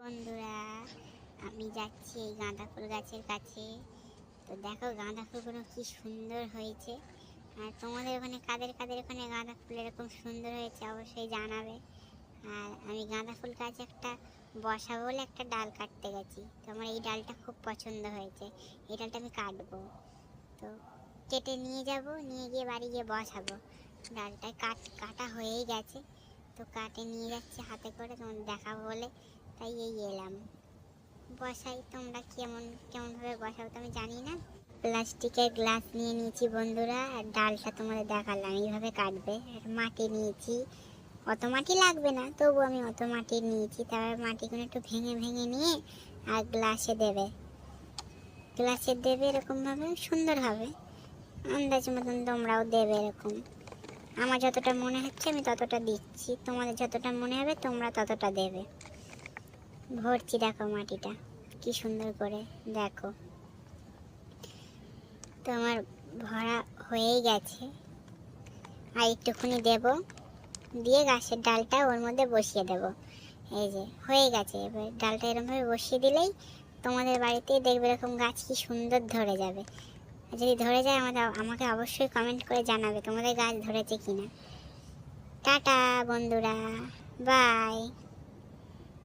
বন্ধুরা, আমি যাচ্ছি এই গাঁদা ফুল গাছের কাছে। তো দেখো গাঁদা ফুলগুলো কি সুন্দর হয়েছে। আর তোমাদের ওখানে কাদের কাদের ওখানে গাঁদা ফুল এরকম সুন্দর হয়েছে অবশ্যই জানাবে। আর আমি গাঁদা ফুল গাছ একটা বসাবো বলে একটা ডাল কাটতে গেছি। তো আমার এই ডালটা খুব পছন্দ হয়েছে, এই ডালটা আমি কাটবো। তো কেটে নিয়ে যাব, নিয়ে গিয়ে বাড়ি গিয়ে বসাবো। ডালটায় কাটা হয়েই গেছে, তো কাটে নিয়ে যাচ্ছি হাতে করে তোমাদের দেখাবো বলে, তাই এই এলাম। বসাই, তোমরা কেমনভাবে বসাও তো আমি জানি না। প্লাস্টিকের গ্লাস নিয়ে নিয়েছি বন্ধুরা, আর ডালটা তোমাদের দেখালাম এইভাবে কাটবে। আর মাটি নিয়েছি, অত মাটি লাগবে না, তবু আমি অত মাটি নিয়েছি। তারপর মাটিগুলো একটু ভেঙে ভেঙে নিয়ে আর গ্লাসে দেবে এরকমভাবে, সুন্দর হবে। আন্দাজ মতন তোমরাও দেবে এরকম। আমার যতটা মনে হচ্ছে আমি ততটা দিচ্ছি, তোমাদের যতটা মনে হবে তোমরা ততটা দেবে। ভরছি, দেখো মাটিটা কি সুন্দর করে, দেখো তো আমার ভরা হয়েই গেছে। আর একটুখানি দেব, দিয়ে গাছের ডালটা ওর মধ্যে বসিয়ে দেব। এই যে হয়ে গেছে। এবার ডালটা এরকমভাবে বসিয়ে দিলেই তোমাদের বাড়িতেই দেখবে এরকম গাছ কি সুন্দর ধরে যাবে। আর যদি ধরে যায় আমাকে অবশ্যই কমেন্ট করে জানাবে তোমাদের গাছ ধরেছে কিনা। টাটা বন্ধুরা, বাই।